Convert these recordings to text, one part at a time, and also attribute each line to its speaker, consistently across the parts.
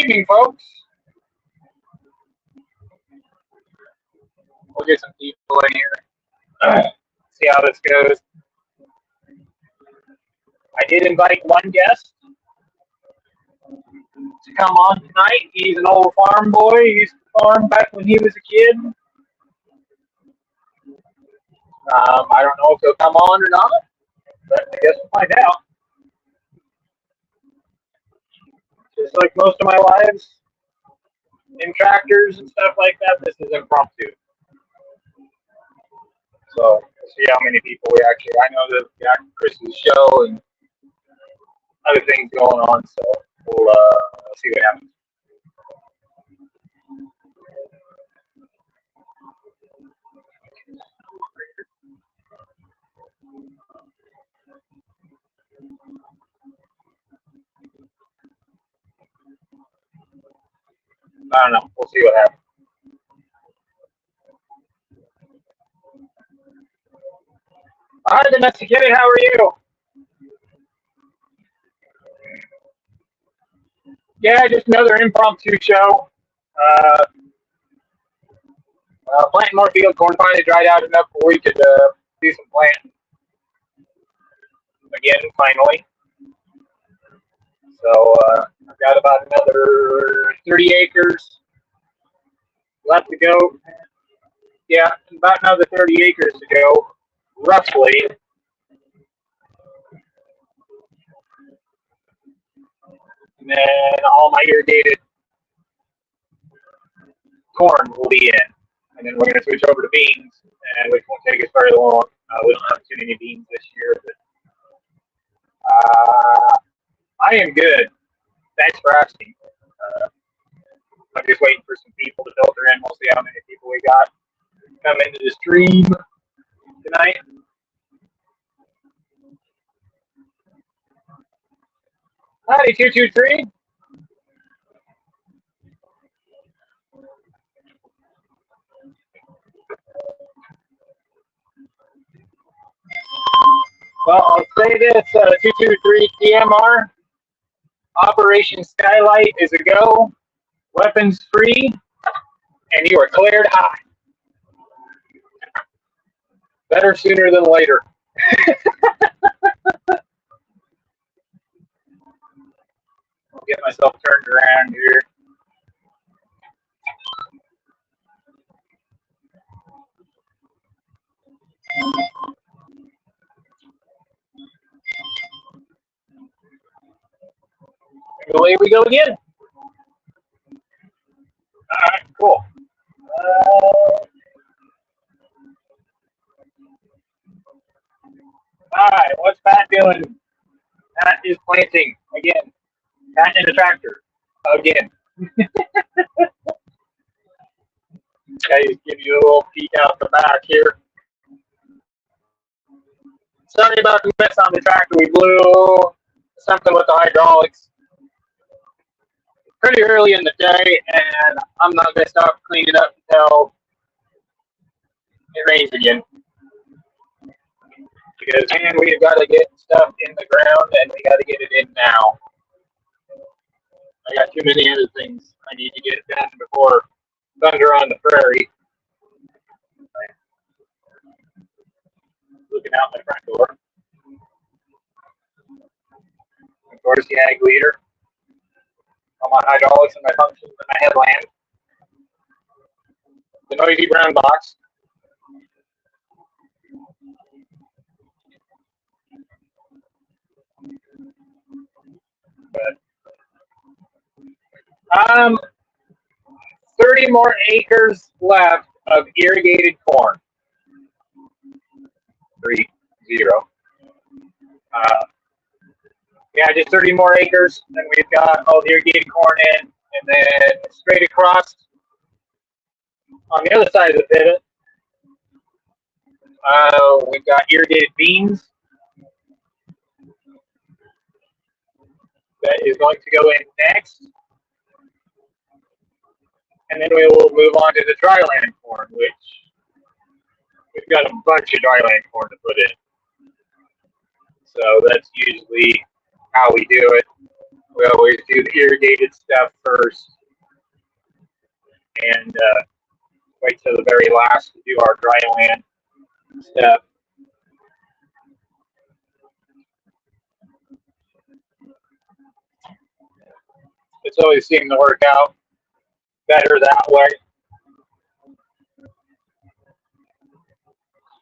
Speaker 1: evening, folks. We'll get some people in here. See how this goes. I did invite one guest to come on tonight. He's an old farm boy. He used to farm back when he was a kid. I don't know if he'll come on or not, but I guess we'll find out. Just like most of my lives in tractors and stuff like that, this is impromptu. So we'll see how many people we actually. I know that we got Chris's show and other things going on, so we'll see what happens. I don't know. We'll see what happens. Hi, Domestic Kitty. How are you? Yeah, just another impromptu show. Planting more field corn finally dried out enough where we could do some planting again, finally. So I've got about another 30 acres left to go. Yeah, about another 30 acres to go, roughly. And then all my irrigated corn will be in. And then we're going to switch over to beans, and which won't take us very long. We don't have too many beans this year, but I am good. Thanks for asking. I'm just waiting for some people to filter in. We'll see how many people we got come into the stream tonight. Howdy, 223. Well, I'll say this, 223 TMR, Operation Skylight is a go, weapons free, and you are cleared high. Better sooner than later. I'll get myself turned around here. And away we go again. All right, cool. All right, what's Pat doing? Pat is planting again. Pat in a tractor again. Okay, give you a little peek out the back here. Sorry about the mess on the tractor. We blew something with the hydraulics pretty early in the day, and I'm not going to stop cleaning up until it rains again. Because, man, we've got to get stuff in the ground, and we got to get it in now. I got too many other things I need to get done before thunder on the prairie. Looking out my front door. Of course, the ag leader. All my hydraulics and my functions and my headland. The noisy brown box. But 30 more acres left of irrigated corn. 30. Yeah, just 30 more acres, and we've got all the irrigated corn in, and then straight across on the other side of the pivot, we've got irrigated beans that is going to go in next, and then we will move on to the dryland corn, which we've got a bunch of dryland corn to put in. So that's usually how we do it. We always do the irrigated stuff first, and wait till the very last to do our dry land stuff. It's always seemed to work out better that way.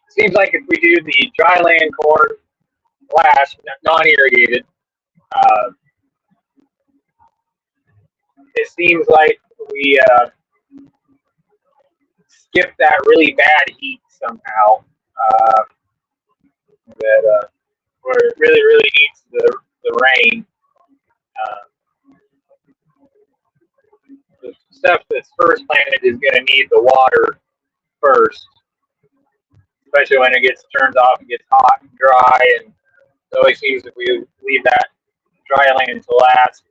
Speaker 1: Seems like if we do the dry land corn last, non-irrigated, uh, it seems like we skip that really bad heat somehow. That where it really needs the rain. The stuff that's first planted is going to need the water first, especially when it gets turned off and gets hot and dry. And it always seems if we leave that dry land to last,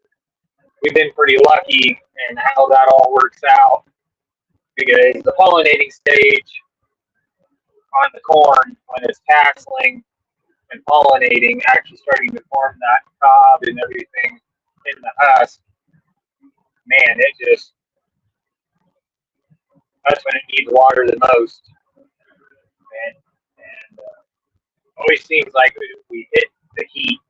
Speaker 1: we've been pretty lucky in how that all works out, because the pollinating stage on the corn, when it's tasseling and pollinating, actually starting to form that cob and everything in the husk, man, that's when it needs water the most. And always seems like if we hit the heat,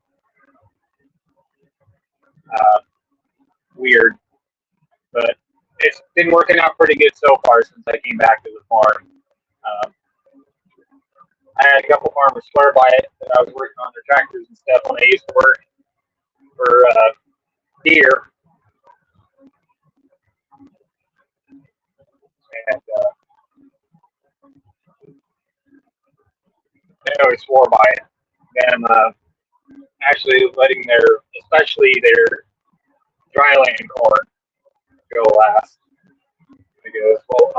Speaker 1: weird, but it's been working out pretty good so far since I came back to the farm. I had a couple farmers swear by it that I was working on their tractors and stuff when I used to work for Deere. And they always swore by it. Them actually letting especially their dry land corn go last. It goes, well,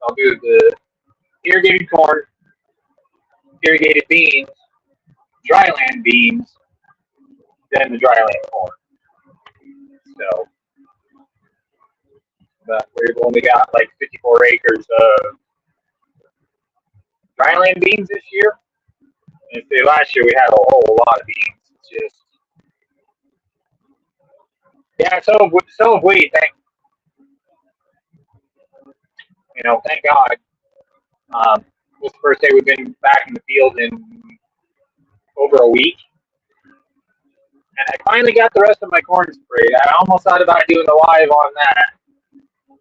Speaker 1: I'll do the irrigated corn, irrigated beans, dry land beans, then the dry land corn. So, but we've only got like 54 acres of dry land beans this year. And say last year we had a whole lot of beans. It's just, yeah. So have we. Thank God. This is the first day we've been back in the field in over a week. And I finally got the rest of my corn sprayed. I almost thought about doing a live on that,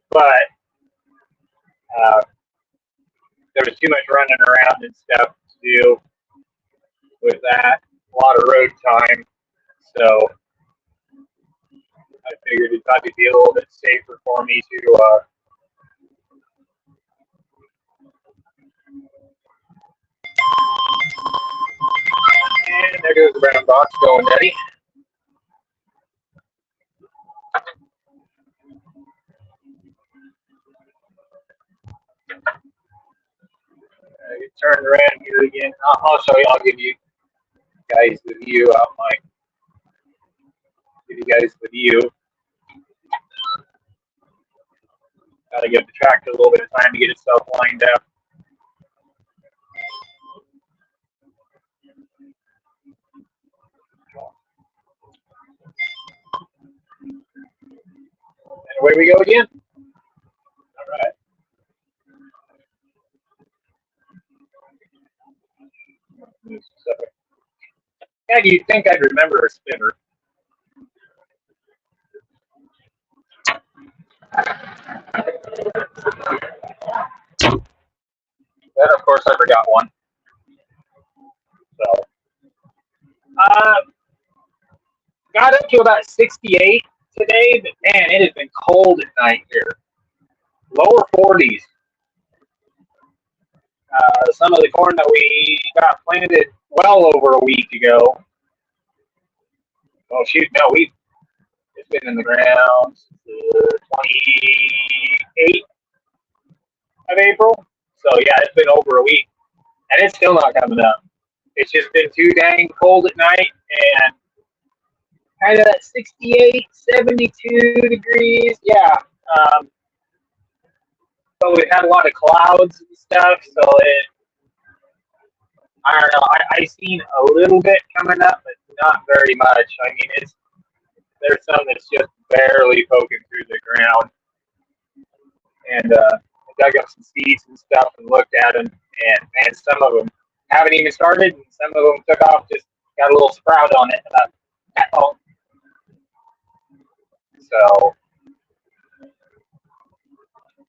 Speaker 1: but there was too much running around and stuff to do with that. A lot of road time. So I figured it'd probably be a little bit safer for me to and there goes the brown box going ready. Turn around here again. I'll show you. I'll give you guys the view out my. Give you guys the view. Gotta give the tractor a little bit of time to get itself lined up. And away we go again. All right. Yeah, you'd think I'd remember a spinner. Then, of course, I forgot one. So, got up to about 68 today, but man, it has been cold at night here. Lower 40s. Some of the corn that we got planted well over a week ago. Oh shoot, no, it's been in the ground since the 28th of April. So yeah, it's been over a week, and it's still not coming up. It's just been too dang cold at night, and kind of that 68, 72 degrees. Yeah. So we've had a lot of clouds and stuff, so I don't know. I seen a little bit coming up, but not very much. I mean, there's some that's just barely poking through the ground. And I dug up some seeds and stuff and looked at them, and man, some of them haven't even started, and some of them took off, just got a little sprout on it. Oh. So,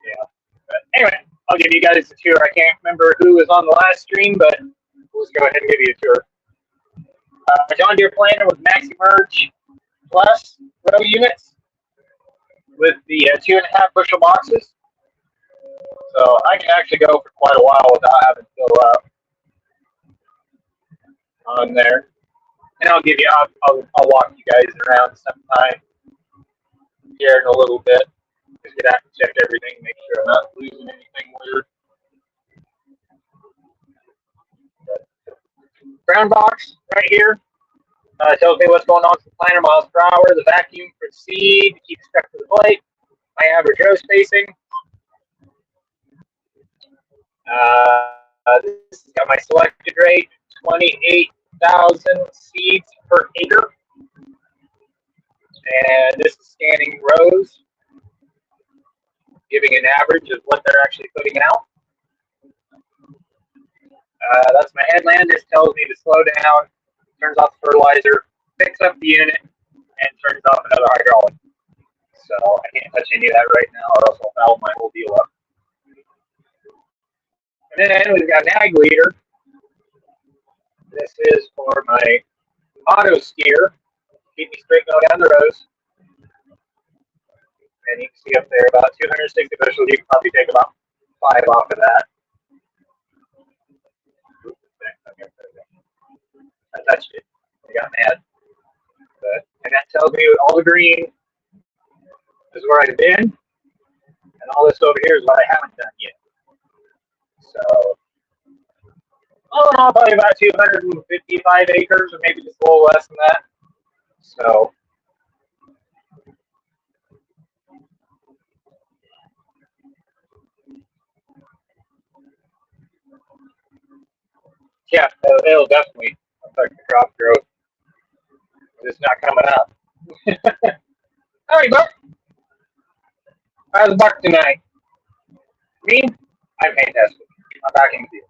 Speaker 1: yeah. But anyway, I'll give you guys a tour. I can't remember who was on the last stream, but let's go ahead and give you a tour. John Deere planter with Maxi-Merge Plus row units with the 2.5 bushel boxes. So I can actually go for quite a while without having to fill up on there. And I'll give you, I'll walk you guys around sometime here in a little bit. Just get out and check everything, make sure I'm not losing anything weird. Ground box right here tells me what's going on with the planter miles per hour, the vacuum for seed to keep stuck to the plate, my average row spacing. This has got my selected rate, 28,000 seeds per acre. And this is scanning rows, giving an average of what they're actually putting out. That's my headland. This tells me to slow down, turns off the fertilizer, picks up the unit, and turns off another hydraulic. So I can't touch any of that right now, or else I'll foul my whole deal up. And then we've got an ag leader. This is for my auto steer. Keep me straight going down the rows. And you can see up there about 260 bushels. You can probably take about 5 off of that. I touched it. I got mad. And that tells me all the green is where I've been. And all this over here is what I haven't done yet. So, all in all, probably about 255 acres, or maybe just a little less than that. So, yeah, it'll definitely affect the crop growth. It's not coming up. All right, Buck. How's the Buck tonight? Me? I'm fantastic. I'm back in the field.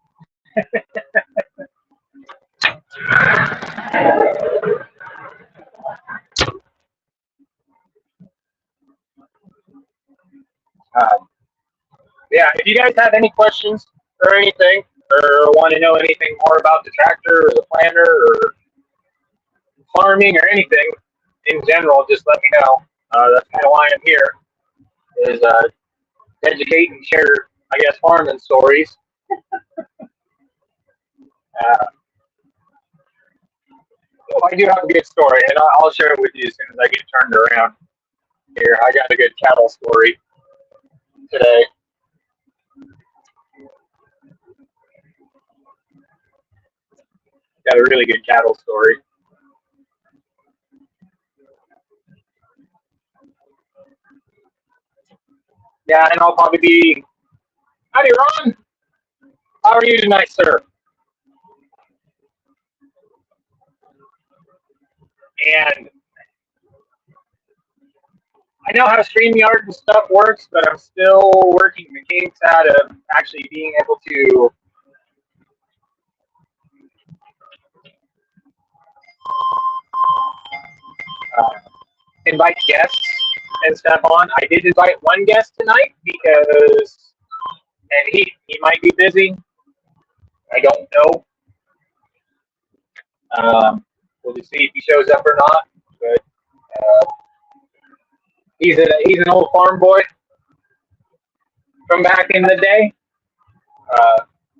Speaker 1: Yeah, if you guys have any questions or anything, or want to know anything more about the tractor or the planter or farming or anything in general, just let me know. That's kind of why I'm here, is educate and share, I guess, farming stories. So I do have a good story, and I'll share it with you as soon as I get turned around here. I got a good cattle story today. Got a really good cattle story. Yeah, and I'll probably be. Howdy, Ron. How are you tonight, sir? And I know how StreamYard and stuff works, but I'm still working the kinks out of actually being able to invite guests and stuff on. I did invite one guest tonight because, and he might be busy. I don't know. We'll just see if he shows up or not. But he's an old farm boy from back in the day.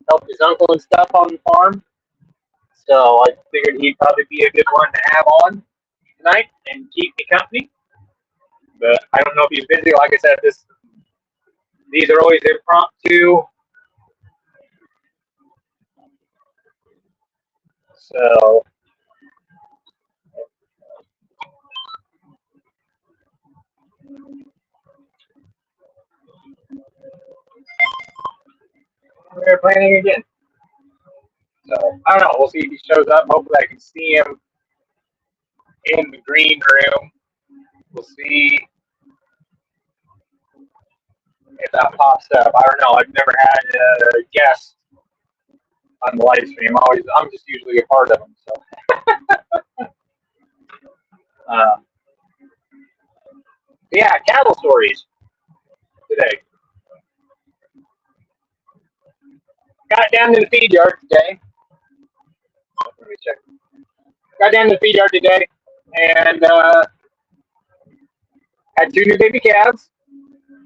Speaker 1: Helped his uncle and stuff on the farm. So I figured he'd probably be a good one to have on tonight and keep me company. But I don't know if he's busy. Like I said, these are always impromptu. So we're planning again. So I don't know. We'll see if he shows up. Hopefully I can see him in the green room We'll see if that pops up. I don't know. I've never had a guest on the live stream. I'm just usually a part of them. So, uh, yeah, cattle stories today. Got down to the feed yard today. Let me check. Got down to the feed yard today and had two new baby calves.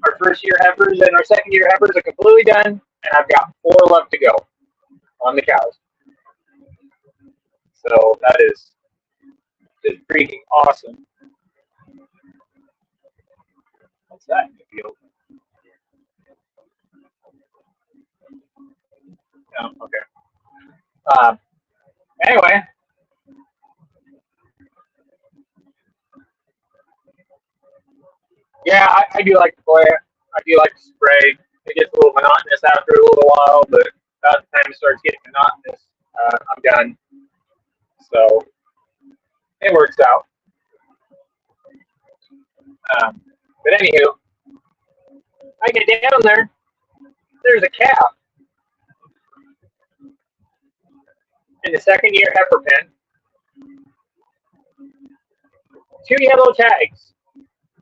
Speaker 1: Our first year heifers and our second year heifers are completely done, and I've got 4 left to go on the cows. So that is just freaking awesome. What's that in the field? Oh, okay. Anyway, yeah, I do like to play. I do like to spray. It gets a little monotonous after a little while, but about the time it starts getting monotonous, I'm done. So it works out. But anywho, I get down there. There's a calf in the second year heifer pen. 2 yellow tags.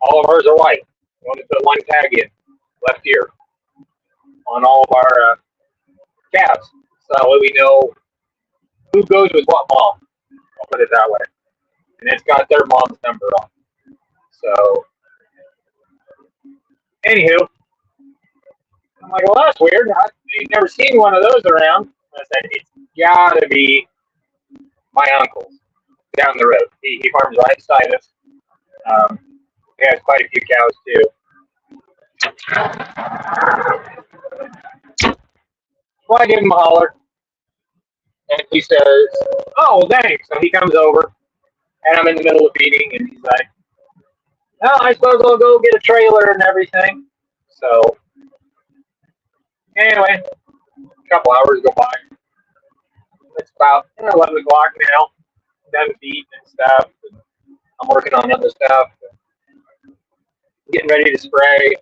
Speaker 1: All of ours are white. We only put 1 tag in left ear on all of our calves. So that way we know who goes with what mom. I'll put it that way. And it's got their mom's number on. So, anywho, I'm like, well, that's weird. I've never seen one of those around. I said, it's gotta be my uncle's down the road. He farms right beside us. He has quite a few cows too. Well, I give him a holler, and he says, "Oh, dang!" So he comes over, and I'm in the middle of feeding, and he's like, "Oh, I suppose I'll go get a trailer and everything." So anyway, a couple hours go by. It's about 11 o'clock now. Done feeding and stuff. And I'm working on other stuff. Getting ready to spray,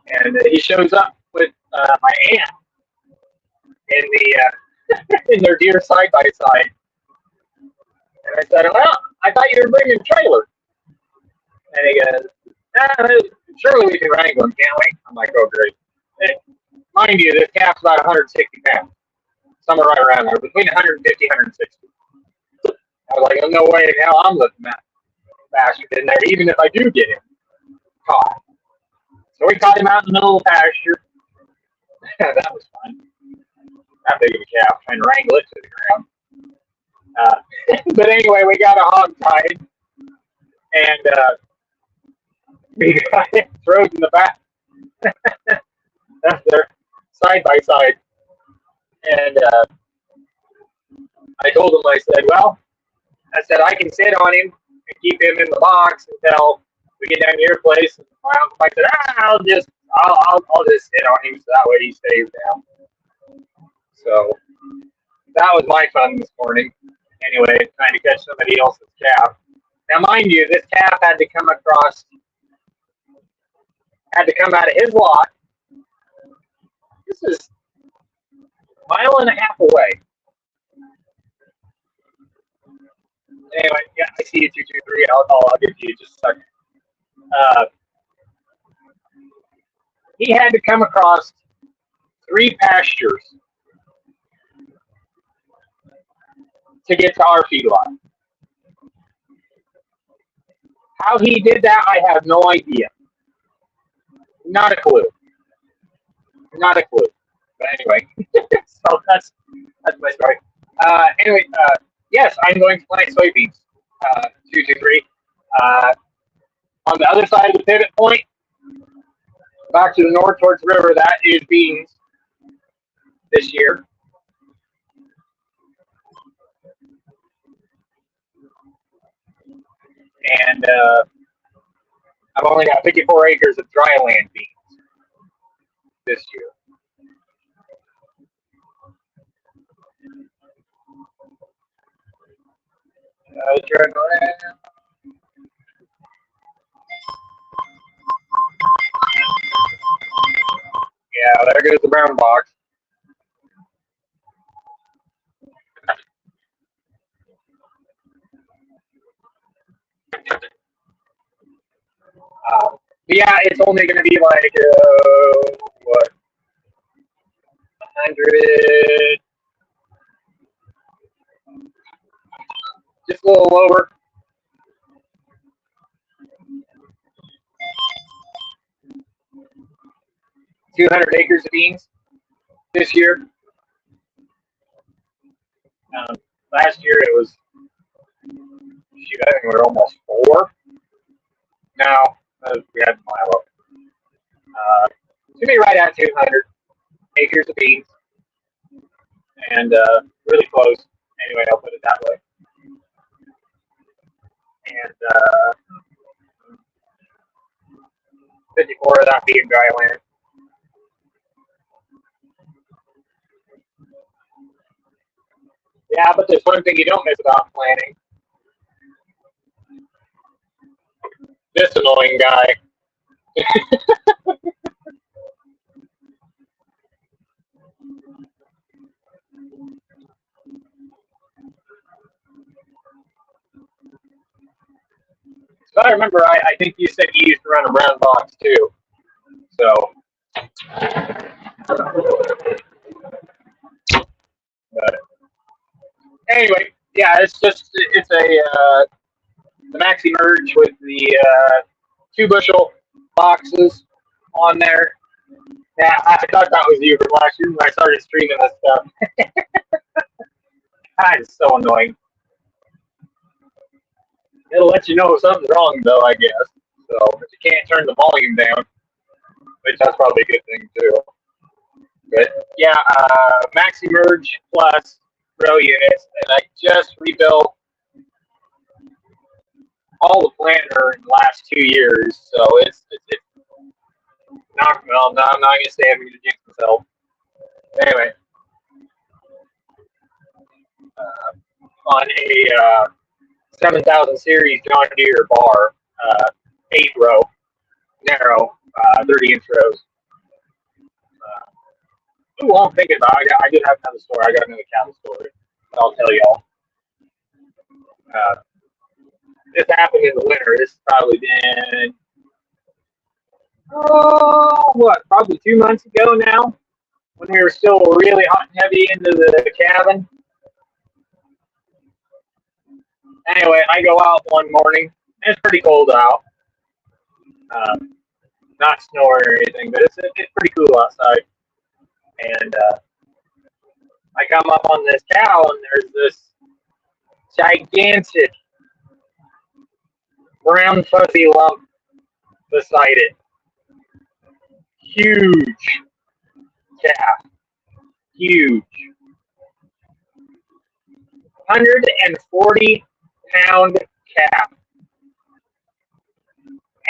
Speaker 1: and he shows up with my aunt in in their deer side by side. And I said, "Well, I thought you were bringing a trailer." And he goes, "Surely we can wrangle him, can't we?" I'm like, "Oh, great." And mind you, this calf's about 160 pounds, somewhere right around there, between 150 and 160. I was like, "Oh, no way in hell I'm lifting that bastard in there, even if I do get him caught." So we caught him out in the middle of the pasture. That was fun. That big of a calf, trying to wrangle it to the ground. But anyway, we got a hog tied, and we got it thrown in the back. They're side by side. And I told him, I said, "Well, I said, I can sit on him and keep him in the box until we get down to your place." And my uncle I said, I'll just sit on him so that way he stays down. So that was my fun this morning. Anyway, trying to catch somebody else's calf. Now, mind you, this calf had to come out of his lot. This is a mile and a half away. Anyway, yeah, I see you, 223. I'll give you just a second. He had to come across 3 pastures to get to our feedlot. How he did that, I have no idea. Not a clue. Not a clue. But anyway, so that's my story. Anyway, yes, I'm going to plant soybeans. 223. On the other side of the pivot point, back to the north towards the river, that is beans this year. And I've only got 54 acres of dry land beans this year. Yeah, there goes the brown box. But yeah, it's only going to be like, what, 100, just a little over. 200 acres of beans this year. Last year it was, shoot, I think we were almost 4. Now, we had Milo. It's going to be right at 200 acres of beans. And really close. Anyway, I'll put it that way. And 54 of that being dry land. Yeah, but there's one thing you don't miss about planting. This annoying guy. So I remember, I think you said you used to run a brown box too. So, but anyway, yeah, it's a the Maxi Merge with the 2 bushel boxes on there. Yeah, I thought that was you from last year when I started streaming this stuff. God, it's so annoying. It'll let you know if something's wrong, though, I guess. So, but you can't turn the volume down, which that's probably a good thing, too. But, yeah, Maxi Merge plus row units, and I just rebuilt all the planter in the last 2 years, so it's not, well, no, I'm not going to say I'm going to jinx myself. Anyway, on a 7000 series John Deere bar, 8-row, narrow, 30-inch rows. Ooh, I'm thinking about it. I did have another story. I got another cattle story. I'll tell y'all. This happened in the winter. This has probably been, probably 2 months ago now, when we were still really hot and heavy into the cabin. Anyway, I go out one morning. And it's pretty cold out. Not snowing or anything, but it's pretty cool outside. And I come up on this cow, and there's this gigantic brown fuzzy lump beside it. Huge calf. Huge. 140-pound calf.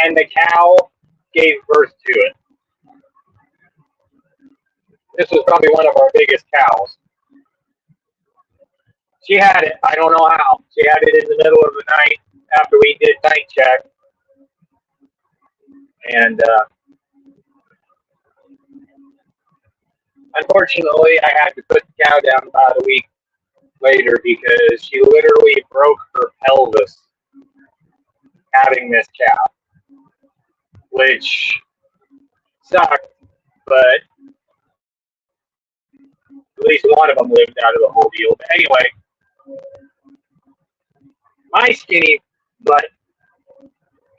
Speaker 1: And the cow gave birth to it. This was probably one of our biggest cows. She had it. I don't know how. She had it in the middle of the night after we did night check. And unfortunately, I had to put the cow down about a week later because she literally broke her pelvis having this calf, which sucked, but at least one of them lived out of the whole deal. But anyway, my skinny butt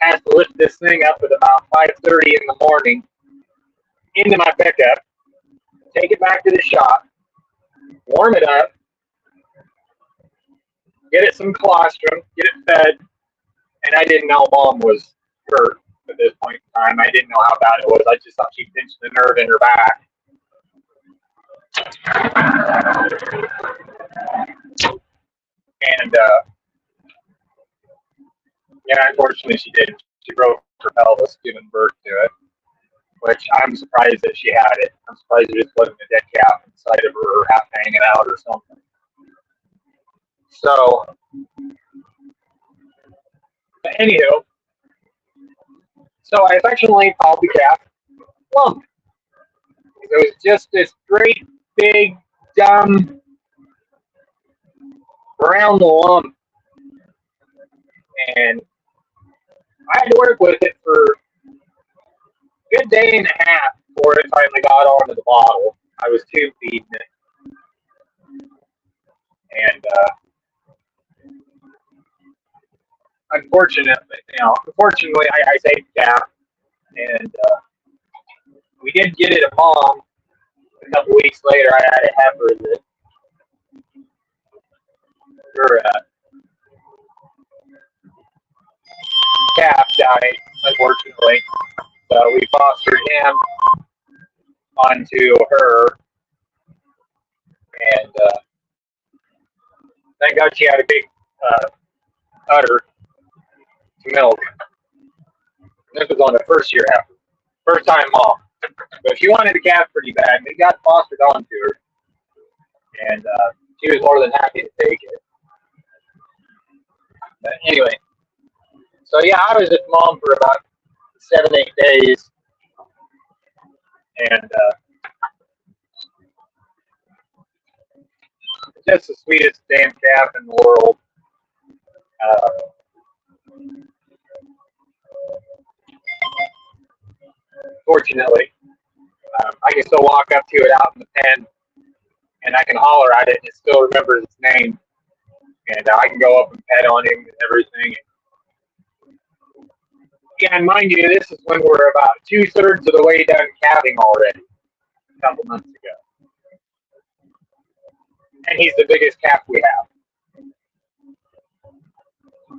Speaker 1: has to lift this thing up at about 5:30 in the morning into my pickup, take it back to the shop, warm it up, get it some colostrum, get it fed, and I didn't know Mom was hurt at this point in time. I didn't know how bad it was. I just thought she pinched the nerve in her back. And yeah, unfortunately she did. She broke her pelvis giving birth to it, which I'm surprised that she had it. I'm surprised it just wasn't a dead calf inside of her half hanging out or something. So, anywho, so I affectionately called the calf Lump. It was just this great, big, dumb, brown lump, and I had to work with it for a good day and a half before it finally got onto the bottle. I was tube feeding it, and unfortunately, I saved the calf, and we did get it a mom. A couple weeks later, I had a heifer that her calf died, unfortunately. So we fostered him onto her, and thank God she had a big uh, udder to milk. This was on the first year heifer, first time mom. But she wanted a calf pretty bad, and we got fostered onto her, and she was more than happy to take it. But anyway, so yeah, I was with mom for about 7, 8 days, and just the sweetest damn calf in the world. Uh, Fortunately, I can still walk up to it out in the pen, and I can holler at it, and it still remembers its name. And I can go up and pet on him and everything. Yeah, and mind you, this is when we're about 2/3 of the way done calving already, a couple months ago. And he's the biggest calf we have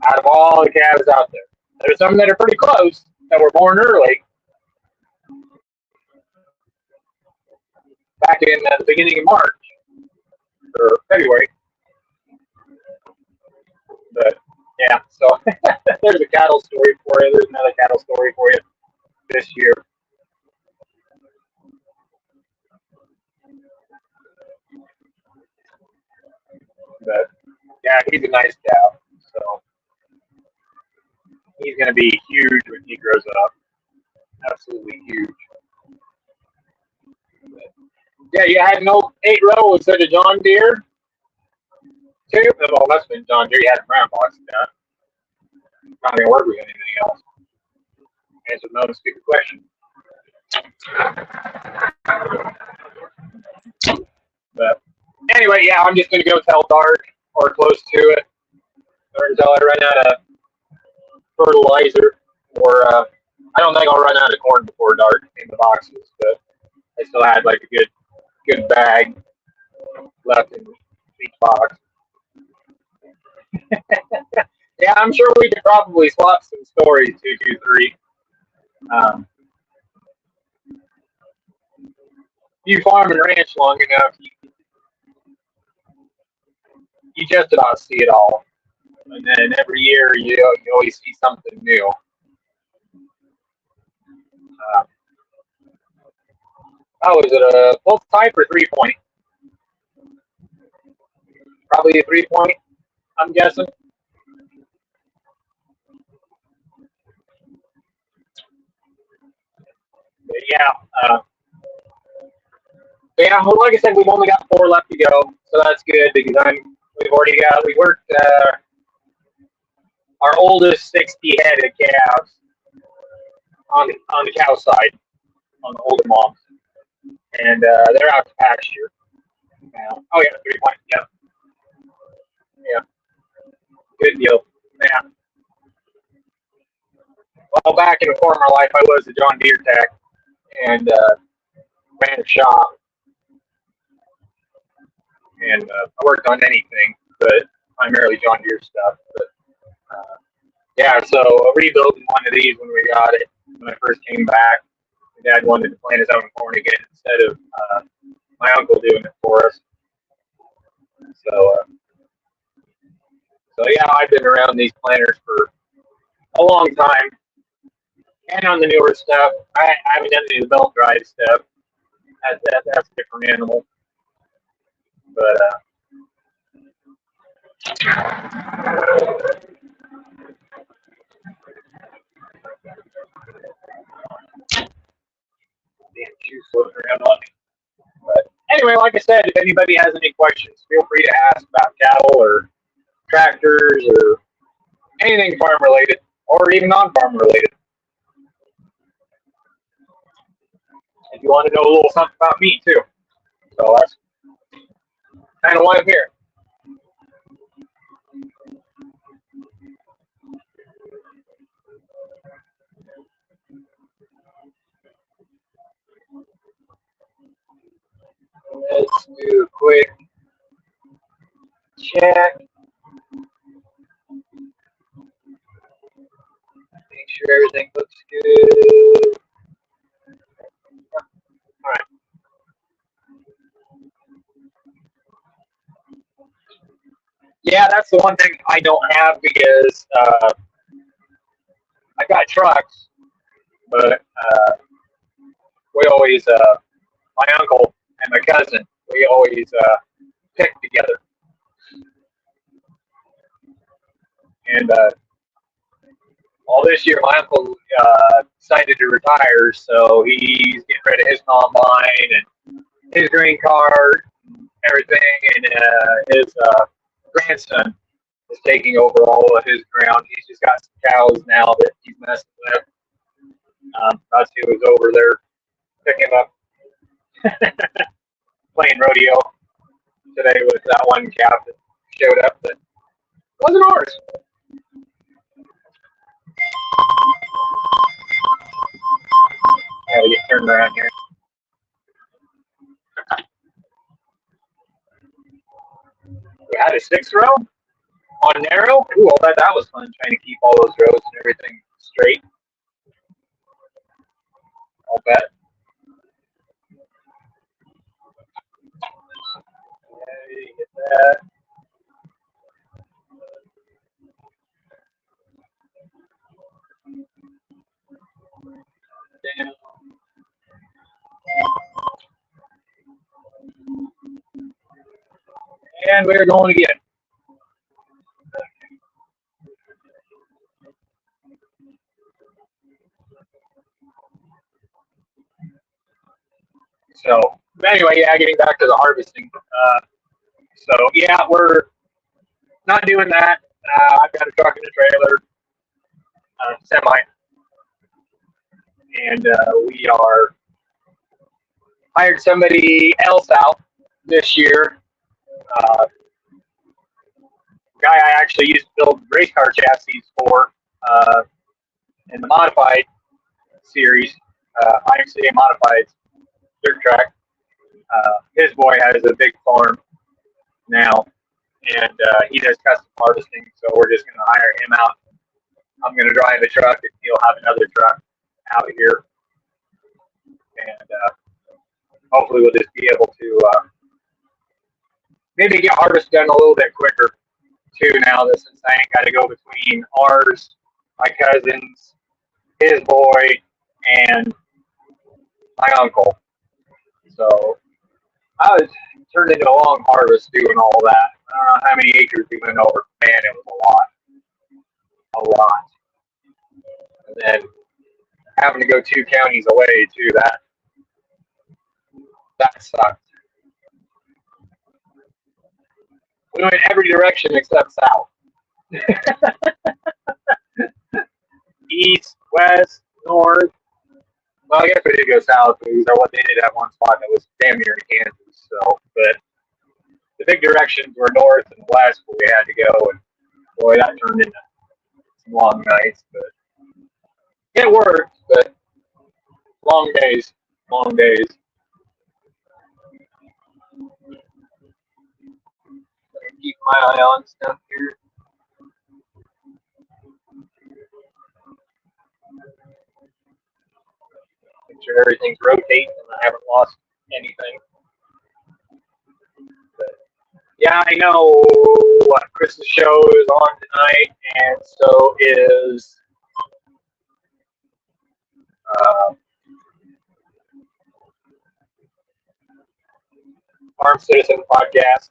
Speaker 1: out of all the calves out there. There's some that are pretty close that were born early, back in the beginning of March or February. But yeah, so there's a cattle story for you. There's another cattle story for you this year. But yeah, he's a nice cow. So he's going to be huge when he grows up. Absolutely huge. But yeah, you had an old 8 row instead of John Deere too. Well, that's been John Deere. You had a brown box. Yeah, not going to work with anything else. Answer no stupid question. But anyway, yeah, I'm just going to go tell dark or close to it, or until I run out of fertilizer, or I don't think I'll run out of corn before dark in the boxes. But I still had like a good bag left in each box. Yeah, I'm sure we could probably swap some stories 223. You farm and ranch long enough, you just about see it all. And then every year you always see something new. Uh, oh, is it a full type or 3 point? Probably a 3 point, I'm guessing. But yeah, yeah. Well, like I said, we've only got 4 left to go, so that's good because we worked our oldest 60 head of calves on the cow side on the older moms, and they're out to pasture now. Oh yeah, 3 point. Yep, yeah, good deal. Yeah. Well, back in a former life, I was a John Deere tech and ran a shop, and I worked on anything, but primarily John Deere stuff. But yeah, so rebuilding one of these when we got it when I first came back. My dad wanted to plant his own corn again instead of my uncle doing it for us. So, so yeah, I've been around these planters for a long time, and on the newer stuff, I haven't done any of the belt drive stuff. That's a different animal, but damn shoes floating around on me. anyway, like I said, if anybody has any questions, feel free to ask about cattle or tractors or anything farm related or even non-farm related. If you want to know a little something about me too. So that's kind of why I'm here. Let's do a quick check. Make sure everything looks good. All right. Yeah, that's the one thing I don't have because I got trucks, but we always, my uncle and my cousin, we always pick together. And all this year, my uncle decided to retire, so he's getting rid of his combine and his green card, everything, and his grandson is taking over all of his ground. He's just got some cows now that he's messing with. Us who was over there picking him up, playing rodeo today with that one calf that showed up that wasn't ours. Gotta get turned around here. We had a 6 row on narrow. Ooh, that was fun trying to keep all those rows and everything straight. I'll bet. Okay, get that. Down. And we're going again. So anyway, yeah, getting back to the harvesting. So yeah, we're not doing that. I've got a truck and a trailer, semi, and we are hired somebody else out this year. Uh, guy I actually used to build race car chassis for in the modified series, IMCA modified dirt track. His boy has a big farm now, and he does custom harvesting. So we're just going to hire him out. I'm going to drive a truck, and he'll have another truck out here, and hopefully we'll just be able to maybe get harvest done a little bit quicker too. Now that since I ain't got to go between ours, my cousin's, his boy, and my uncle. So I was turned into a long harvest doing all that. I don't know how many acres we went over. Man, it was a lot. And then having to go 2 counties away too. That sucked. We went every direction except south. East, west, north. Well, I guess we did go south because what they did at one spot that was damn near Kansas. So, but the big directions were north and west where we had to go, and boy, that turned into some long nights. But it worked. But long days, long days. Keep my eye on stuff here. Make sure everything's rotating and I haven't lost anything. But yeah, I know Chris's show is on tonight, and so is Farm Citizen podcast.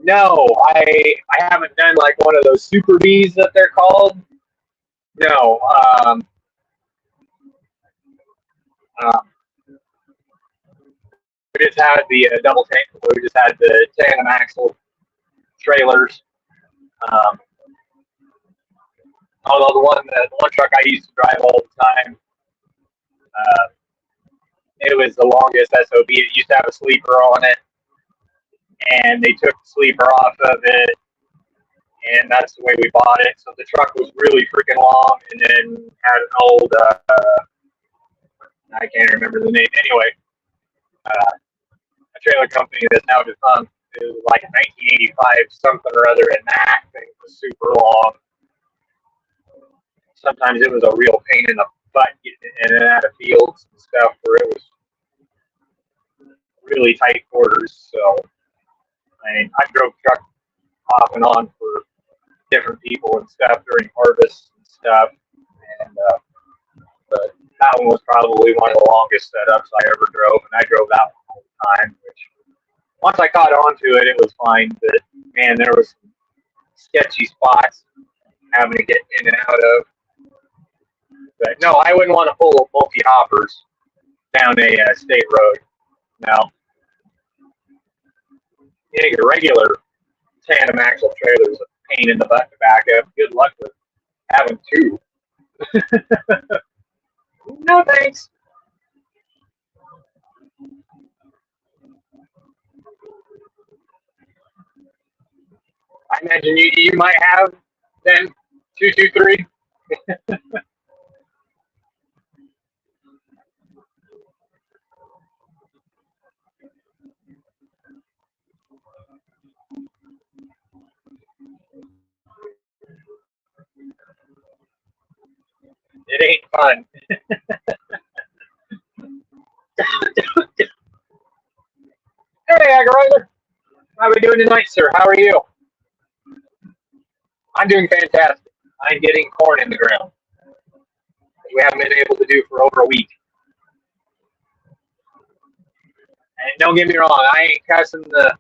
Speaker 1: No, I haven't done like one of those super bees that they're called. No, Um, we just had the double tank. We just had the tandem axle trailers. Um, Although the one truck I used to drive all the time, uh, it was the longest SOB. It used to have a sleeper on it, and they took the sleeper off of it, and that's the way we bought it. So the truck was really freaking long, and then had an old, I can't remember the name. Anyway, a trailer company that's now defunct. It was like a 1985 something or other, and that thing was super long. Sometimes it was a real pain in the butt getting in and out of fields and stuff where it was really tight quarters. So I drove truck off and on for different people and stuff during harvest and stuff. And but that one was probably one of the longest setups I ever drove, and I drove that one all the time. Which once I caught on to it, it was fine. But man, there was some sketchy spots having to get in and out of. But no, I wouldn't want to pull multi hoppers down a state road. No, getting a regular tandem axle trailer is a pain in the butt to back up. Good luck with having two. No thanks. I imagine you might have then 223. It ain't fun. Hey, Agarizer. How are we doing tonight, sir? How are you? I'm doing fantastic. I'm getting corn in the ground. We haven't been able to do for over a week. And don't get me wrong, I ain't cussing the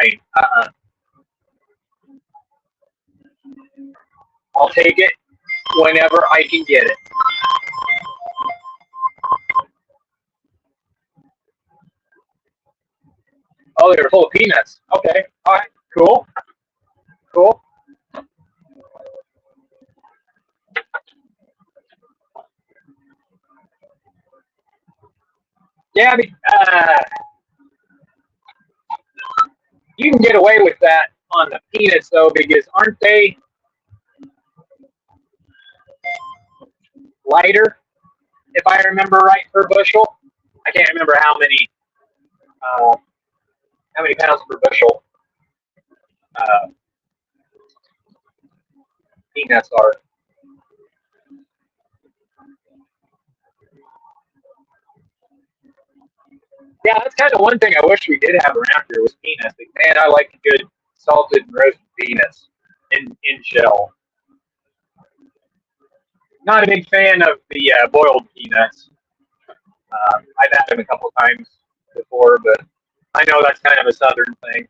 Speaker 1: rain. I'll take it whenever I can get it. Oh, they're full of peanuts. Okay. All right. Cool. Cool. Yeah, I mean, you can get away with that on the peanuts though, because aren't they lighter? If I remember right, per bushel. I can't remember uh, how many pounds per bushel uh, peanuts are. Yeah, that's kind of one thing I wish we did have around here was peanuts. Like, man, I like good salted and roasted peanuts in shell. Not a big fan of the boiled peanuts. I've had them a couple times before, but I know that's kind of a southern thing.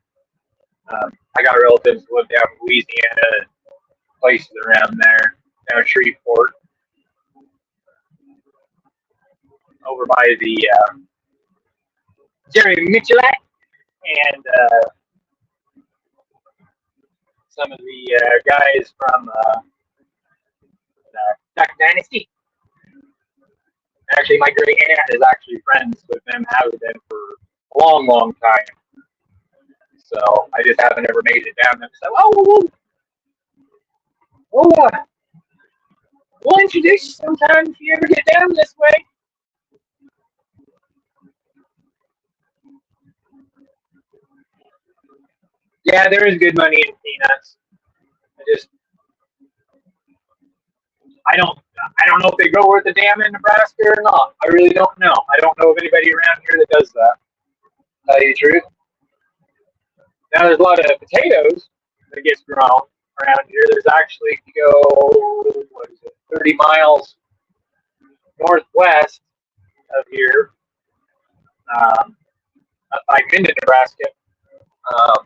Speaker 1: I got relatives who live down in Louisiana and places around there, down in Shreveport, over by the Jerry Michelet and some of the guys from Duck Dynasty. Actually, my great aunt is actually friends with them, has been for a long, long time. So I just haven't ever made it down there. So, we'll, we'll introduce you sometime if you ever get down this way. Yeah, there is good money in peanuts. I just I don't know if they grow worth a damn in Nebraska or not. I really don't know. I don't know of anybody around here that does that. To tell you the truth. Now there's a lot of potatoes that gets grown around here. There's actually, if you go, what is it, 30 miles northwest of here, um, up by Minden, Nebraska. Um,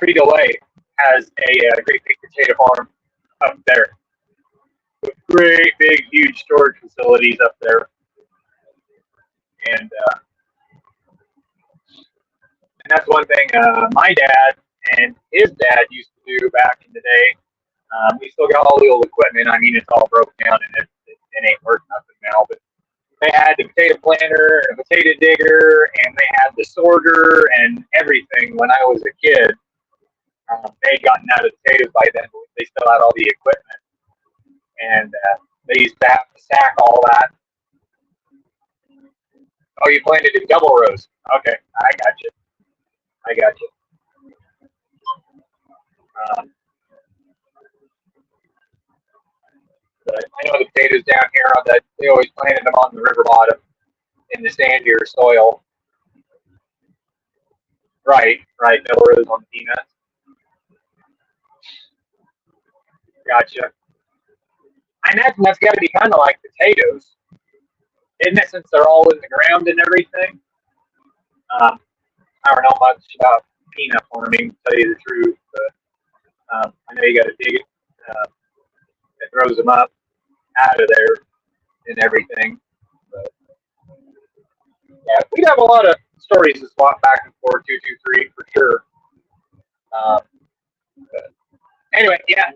Speaker 1: Frito Lay has a great big potato farm up there. with great big huge storage facilities up there, and and that's one thing my dad and his dad used to do back in the day. We still got all the old equipment. I mean, it's all broken down and it ain't worth nothing now. But they had the potato planter and a potato digger, and they had the sorter and everything. When I was a kid, they'd gotten out of potatoes by then, but they still had all the equipment, and they used to have to sack all that. Oh, you planted in double rows. Okay, I got you. I got you. Um, but I know the potatoes down here on that they always planted them on the river bottom in the sandier soil. Right, right. Double rows on the peanuts. Gotcha. I imagine that's got to be kind of like potatoes, isn't it? Since they're all in the ground and everything. Um, I don't know much about peanut farming, to tell you the truth, but I know you got to dig it. Uh, it throws them up out of there and everything. But yeah, we'd have a lot of stories to swap back and forth, 223 for sure. But anyway, yeah,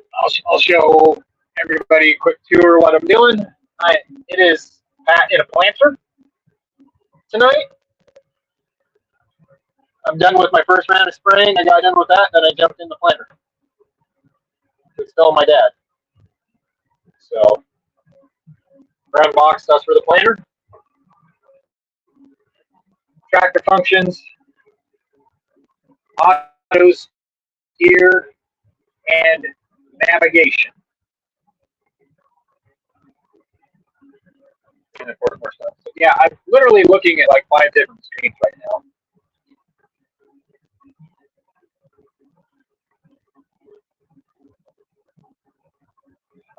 Speaker 1: I'll show everybody a quick tour of what I'm doing. It is Pat in a planter tonight. I'm done with my first round of spraying. I got done with that, then I jumped in the planter. It's still my dad. So, brown box stuff for the planter. Tractor functions, autos, gear, and navigation. And of course, more stuff. So, yeah, I'm literally looking at like 5 different screens right now.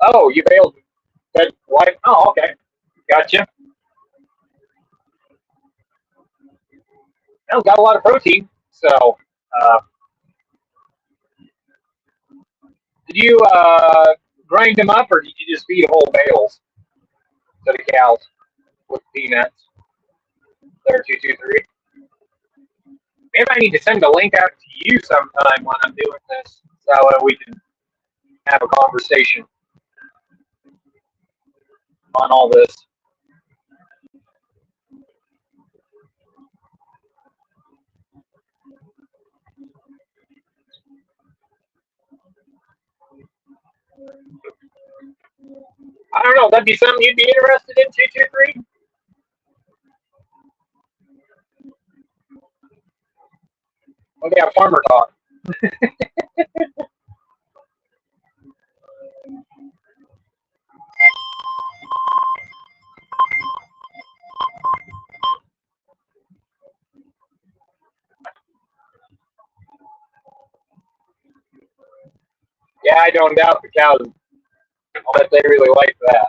Speaker 1: Oh, you failed. That why? Oh, okay. Gotcha. Well, got a lot of protein. So, uh, did you grind them up, or did you just feed whole bales to the cows with peanuts? There, 223. Maybe I need to send a link out to you sometime when I'm doing this, so we can have a conversation on all this. I don't know. That'd be something you'd be interested in, 223. We got farmer talk. Yeah, I don't doubt the cows. I bet they really like that.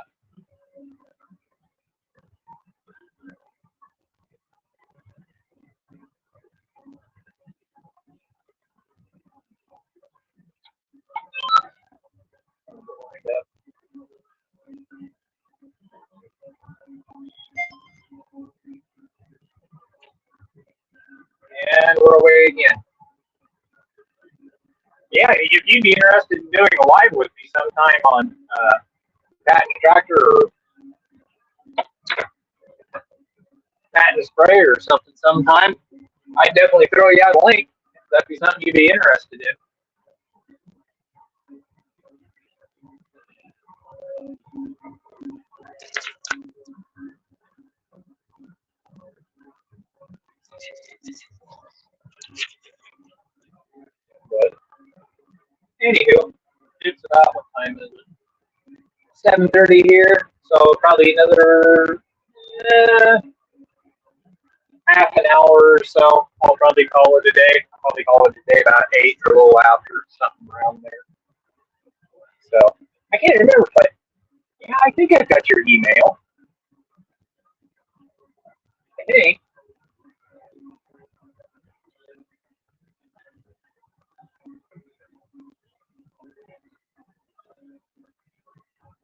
Speaker 1: And we're away again. Yeah, you'd be interested in doing a live with me sometime on Pat and Tractor or Pat and Spray or something sometime. I'd definitely throw you out a link. That'd be something you'd be interested in. But anywho, it's about what time is it? 7:30 here, so probably another half an hour or so. I'll probably call it a day. I'll probably call it a day about 8 or a little after, something around there. So I can't remember, but yeah, I think I've got your email. Hey,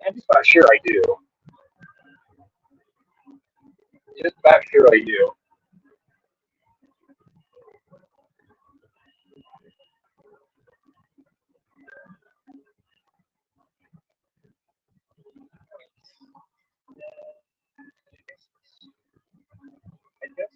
Speaker 1: I'm just about sure I do. Just about sure I do. I guess.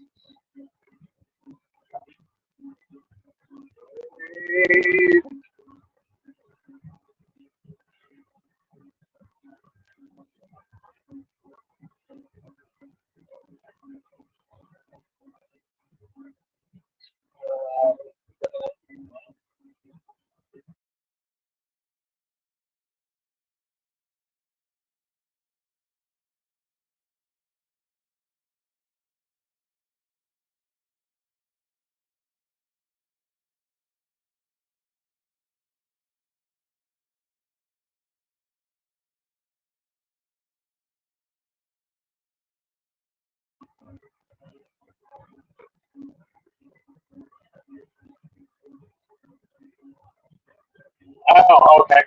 Speaker 1: Oh, okay.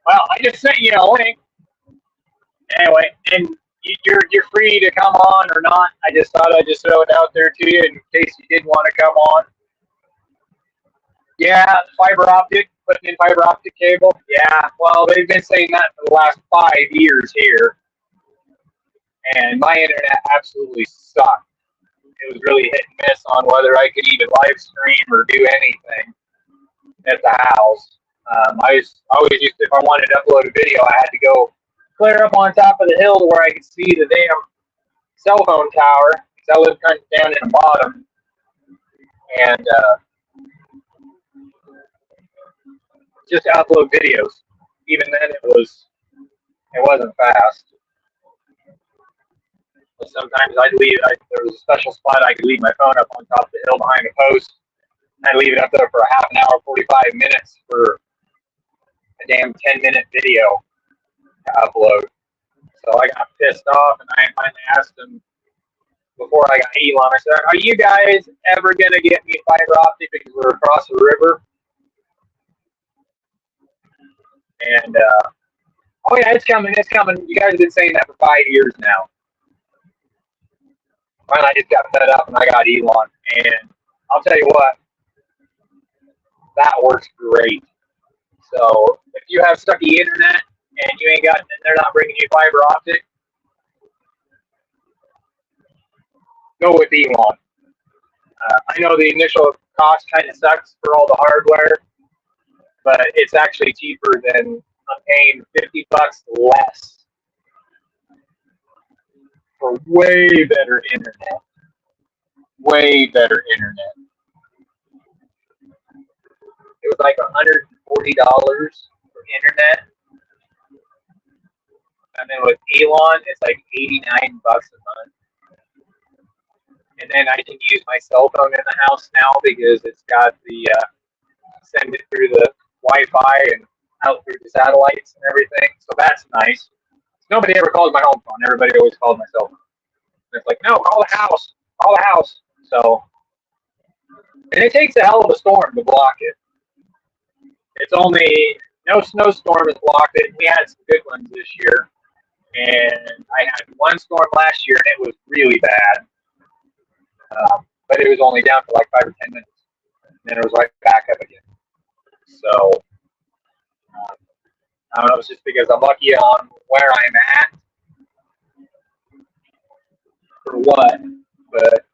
Speaker 1: Well, I just sent you a link anyway, and you're free to come on or not. I just thought I'd just throw it out there to you in case you did want to come on. Yeah, fiber optic, putting in fiber optic cable. Yeah, well, they've been saying that for the last 5 years here, and my internet absolutely sucked. It was really hit and miss on whether I could even live stream or do anything at the house. I always used to, if I wanted to upload a video, I had to go clear up on top of the hill to where I could see the damn cell phone tower. Because I live kind of down in the bottom, and just to upload videos. Even then, it wasn't fast. But sometimes there was a special spot I could leave my phone up on top of the hill behind a post. I'd leave it up there for a half an hour, 45 minutes for a damn 10-minute video to upload. So I got pissed off, and I finally asked him before I got Elon. I said, "Are you guys ever gonna get me fiber optic because we're across the river?" And oh yeah, it's coming, it's coming. You guys have been saying that for 5 years now. Finally, I just got fed up, and I got Elon. And I'll tell you what, that works great. So if you have sucky internet and you ain't got, and they're not bringing you fiber optic, go with Elon. I know the initial cost kind of sucks for all the hardware, but it's actually cheaper than I'm paying $50 less for way better internet. Way better internet. It was like $140 for internet, and then with Elon, it's like $89 a month. And then I can use my cell phone in the house now because it's got the send it through the Wi-Fi and out through the satellites and everything. So that's nice. Nobody ever calls my home phone. Everybody always calls my cell phone. And it's like, no, call the house. Call the house. So, and it takes a hell of a storm to block it. It's only no snowstorm has blocked it. We had some good ones this year, and I had one storm last year, and it was really bad. But it was only down for like 5 or 10 minutes, and then it was right back up again. So I don't know. It's just because I'm lucky on where I'm at for what, but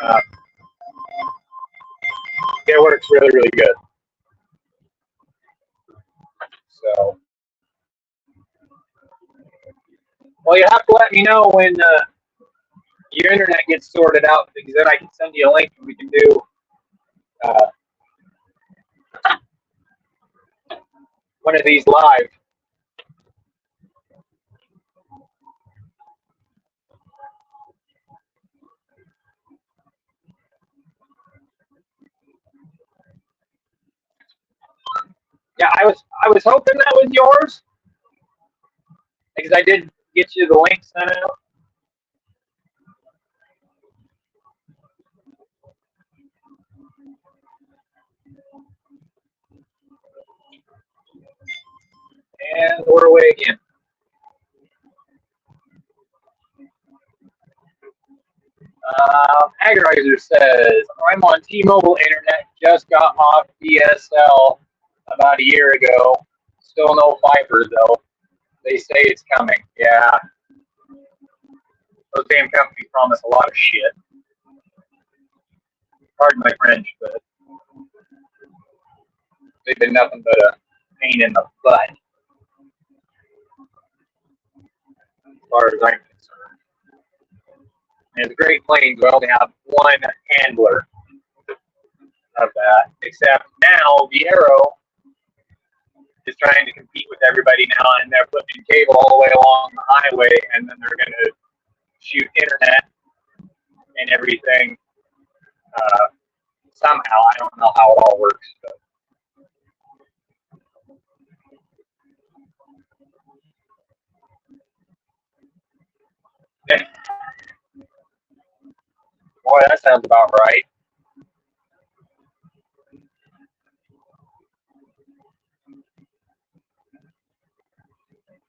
Speaker 1: uh, it works really, really good. So, well, you have to let me know when your internet gets sorted out because then I can send you a link and we can do uh, one of these live. Yeah, I was hoping that was yours because I did get you the link sent out. And we're away again. Agorizer says, I'm on T-Mobile internet, just got off DSL about a year ago. Still no fiber though. They say it's coming. Yeah. Those damn companies promise a lot of shit. Pardon my French, but they've been nothing but a pain in the butt, as far as I'm concerned. And the Great Plains, we only have one handler of that, except now Viero is trying to compete with everybody now, and they're putting cable all the way along the highway, and then they're going to shoot internet and everything somehow. I don't know how it all works, but boy, that sounds about right.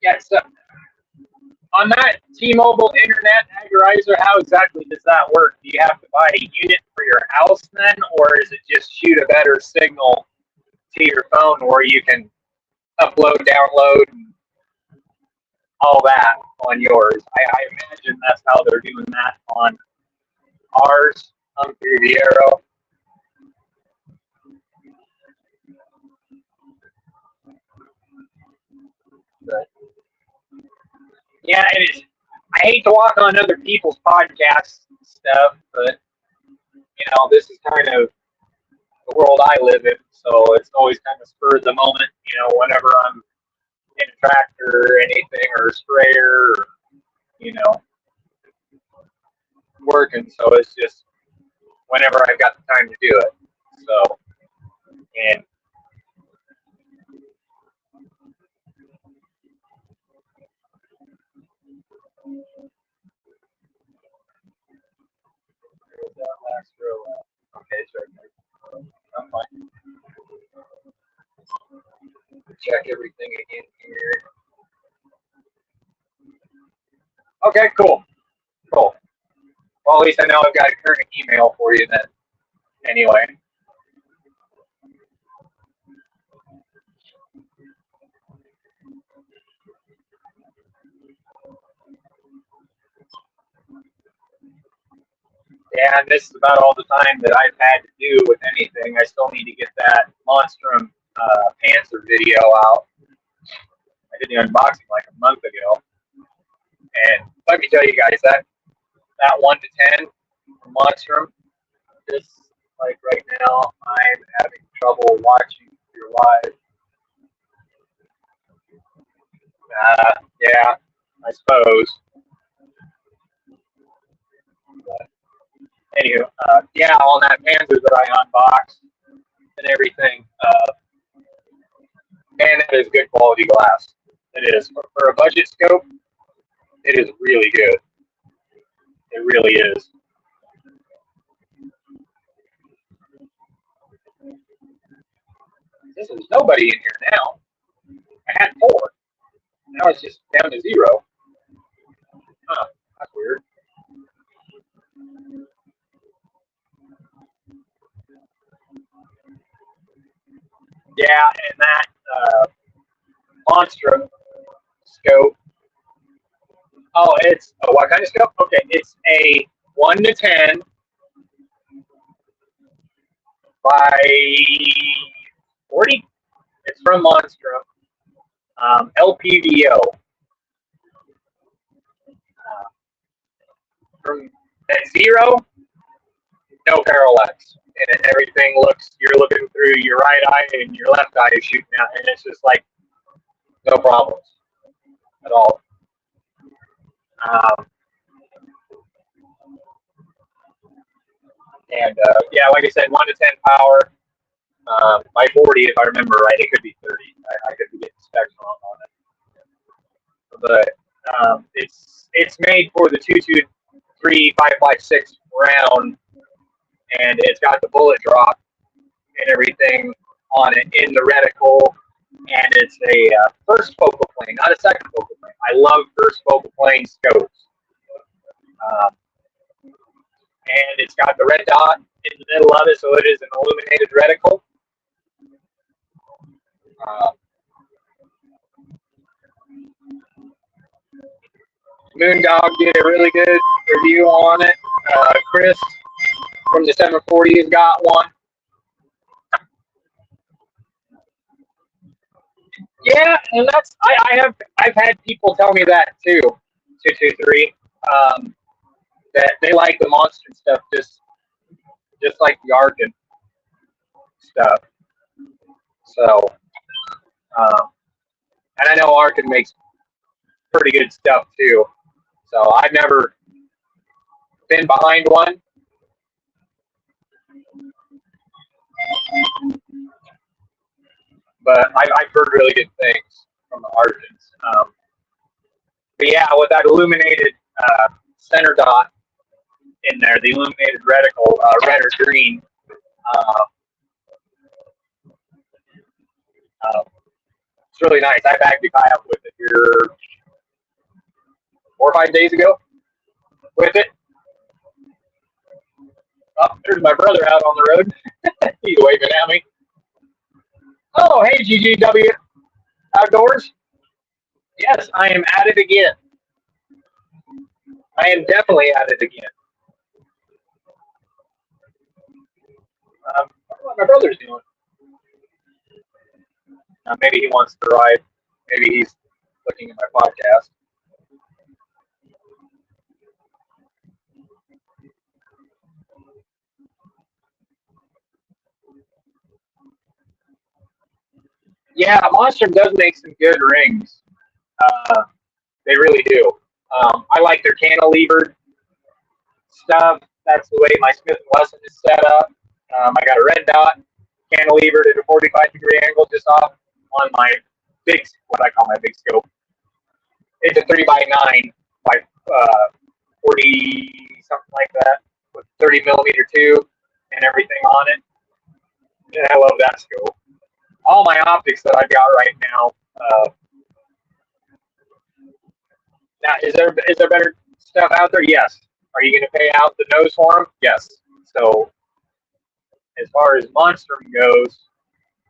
Speaker 1: Yeah, so on that T-Mobile internet agorizer, how exactly does that work? Do you have to buy a unit for your house then, or is it just shoot a better signal to your phone where you can upload, download, and all that on yours? I imagine that's how they're doing that on ours through Viero. But yeah, it is. I hate to walk on other people's podcast stuff, but this is kind of the world I live in, so it's always kind of spur of the moment. Whenever I'm in a tractor or anything, or a sprayer, or, working. So it's just whenever I've got the time to do it. So, and that last row. Okay, sure. I'm fine. Check everything again here. Okay, cool. Cool. Well, at least I know I've got a current email for you then. Anyway. Yeah, and this is about all the time that I've had to do with anything. I still need to get that Monstrum Panther video out. I did the unboxing like a month ago. And let me tell you guys, that 1 to 10 from Monstrum, just like right now, I'm having trouble watching your live. Yeah, I suppose. But anywho, yeah, on that Panther that I unboxed and everything, man, that is good quality glass. It is. For a budget scope, it is really good. It really is. There's nobody in here now. I had 4. Now it's just down to 0. Huh, that's weird. Yeah, and that Monstrum scope. Oh, it's what kind of scope? Okay, it's a 1 to 10 by 40. It's from Monstrum. LPVO. From at 0, no parallax. And everything you're looking through your right eye and your left eye is shooting out. And it's just like, no problems at all. And yeah, like I said, 1 to 10 power. By 40, if I remember right, it could be 30. I could be getting specs wrong on it. But it's made for the 223-556 round, and it's got the bullet drop and everything on it in the reticle. and it's a first focal plane, not a second focal plane. I love first focal plane scopes. Um, and it's got the red dot in the middle of it, so it is an illuminated reticle. Moondog did a really good review on it. Chris from the 740 has got one. Yeah, and that's I've had people tell me that too. 223 that they like the monster stuff just like the Arkin stuff. So, and I know Arkin makes pretty good stuff too. So I've never been behind one. But I've heard really good things from the Argents. But yeah, with that illuminated center dot in there, the illuminated reticle, red or green, it's really nice. I bagged a guy up with it here 4 or 5 days ago with it. Oh, there's my brother out on the road. He's waving at me. Oh, hey, GGW Outdoors. Yes, I am at it again. I am definitely at it again. What my brother's doing. Maybe he wants to ride. Maybe he's looking at my podcast. Yeah, Monstrum does make some good rings. They really do. I like their cantilevered stuff. That's the way my Smith & Wesson is set up. I got a red dot cantilevered at a 45-degree angle just off on my big, what I call my big scope. It's a 3x9 by 40, something like that, with 30 millimeter tube and everything on it. And I love that scope. All my optics that I've got right now. Now, is there better stuff out there? Yes. Are you going to pay out the nose for them? Yes. So, as far as Monstrum goes,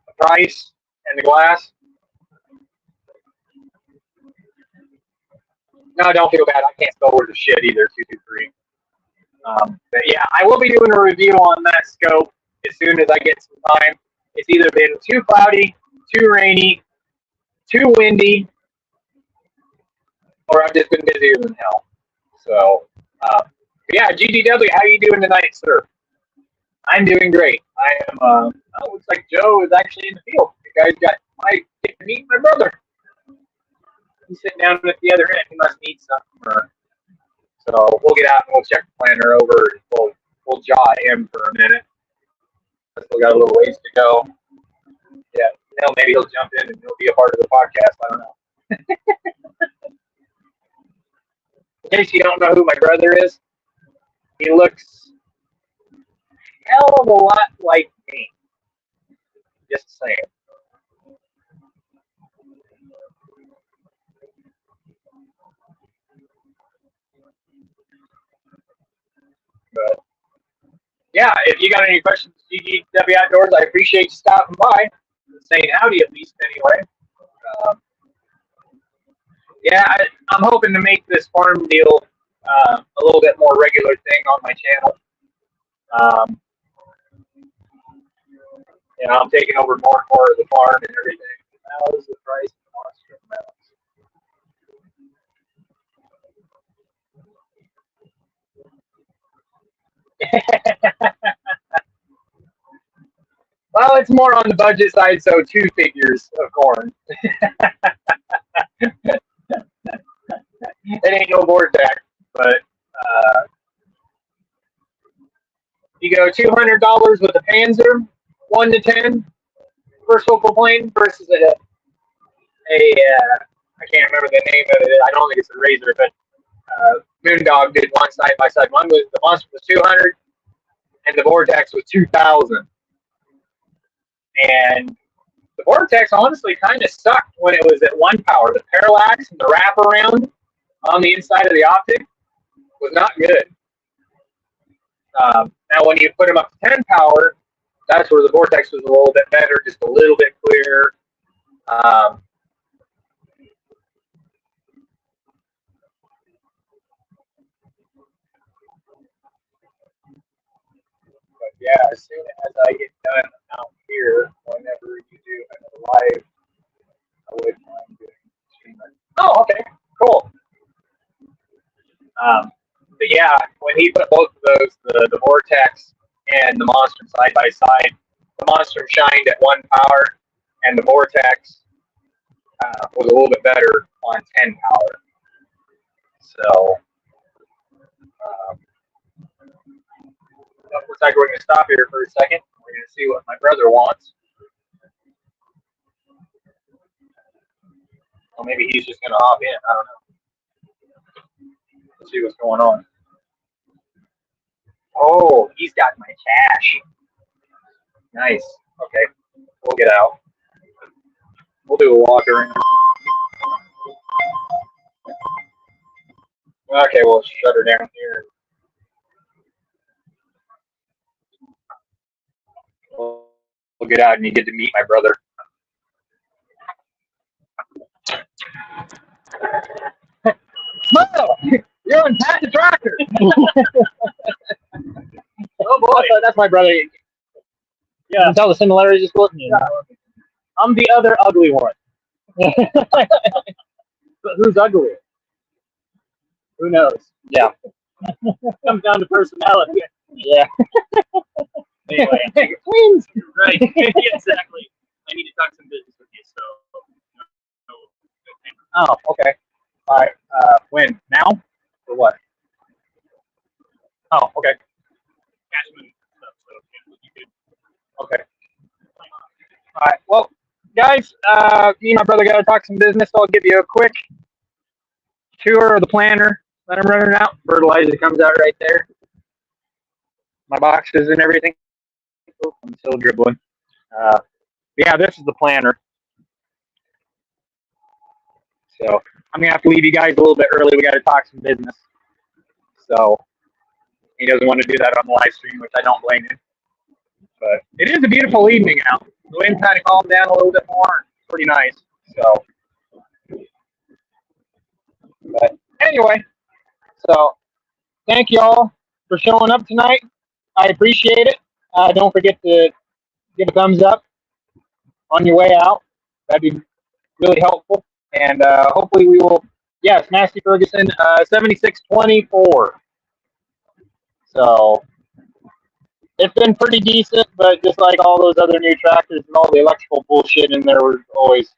Speaker 1: the price and the glass. No, don't feel bad. I can't spell words of shit either. 223. But yeah, I will be doing a review on that scope as soon as I get some time. It's either been too cloudy, too rainy, too windy, or I've just been busier than hell. So, yeah, GGW, how you doing tonight, sir? I'm doing great. I am. Oh, looks like Joe is actually in the field. You guys get to meet my brother. He's sitting down at the other end. He must need something. So we'll get out and we'll check the planter over. And we'll jaw him for a minute. Still got a little ways to go. Yeah, hell, maybe he'll jump in and he'll be a part of the podcast. I don't know. In case you don't know who my brother is, he looks a hell of a lot like me. Just saying. But yeah, if you got any questions, GGW Outdoors, I appreciate you stopping by, saying howdy at least anyway. Yeah, I'm hoping to make this farm deal a little bit more regular thing on my channel. I'm taking over more and more of the farm and everything. How is the price of monster melons? Well, it's more on the budget side, so 2 figures of corn. It ain't no Vortex, but you go $200 with a Panzer 1 to 10 first focal plane versus a I can't remember the name of it. I don't think it's a Razor, but Moondog did one side by side. One was the Monster was 200, and the Vortex was 2,000. And The Vortex honestly kind of sucked when it was at 1 power. The parallax and the wraparound on the inside of the optic was not good. Now, when you put them up to 10 power, that's where the Vortex was a little bit better, just a little bit clearer. But yeah, as soon as I get done out here, whenever you do another live, I would mind doing streamer. Oh, okay, cool. But yeah, when he put both of those, the Vortex and the Monstrum side by side, the Monstrum shined at 1 power, and the Vortex was a little bit better on 10 power. So, looks like we're going to stop here for a second. We're going to see what my brother wants. Or maybe he's just going to hop in. I don't know. Let's see what's going on. Oh, he's got my cash. Nice. Okay. We'll get out. We'll do a walk around. Okay, we'll shut her down here. We'll get out and you get to meet my brother. Smile! You're on Pat the Tractor! Oh boy. That's my brother. Yeah. You can tell the similarities just looking at you. I'm the other ugly one. But who's ugly? Who knows? Yeah. Comes down to personality. Yeah. Anyway, twins. Right. Exactly. I need to talk some business with you, so. Oh, okay. All right. When? Now? Or what? Oh, okay. Okay. All right. Well, guys, me and my brother got to talk some business, so I'll give you a quick tour of the planter that I'm running out. Fertilizer comes out right there. My boxes and everything. Oh, I'm still dribbling. Yeah, this is the planter. So I'm going to have to leave you guys a little bit early. We got to talk some business. So he doesn't want to do that on the live stream, which I don't blame him. But it is a beautiful evening out. The wind kind of calmed down a little bit more. It's pretty nice. So, but anyway, so thank you all for showing up tonight. I appreciate it. Don't forget to give a thumbs up on your way out. That'd be really helpful. And hopefully we will, yes, Massey Ferguson, 7624. So it's been pretty decent, but just like all those other new tractors and all the electrical bullshit in there was always,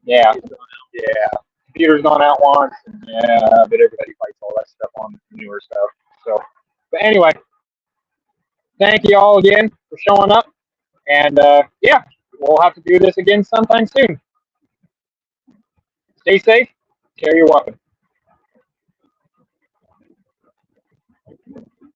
Speaker 1: yeah. Computer's gone out once, and yeah, but everybody fights all that stuff on newer stuff. So, but anyway, thank you all again for showing up, and yeah, we'll have to do this again sometime soon. Stay safe, carry your weapon.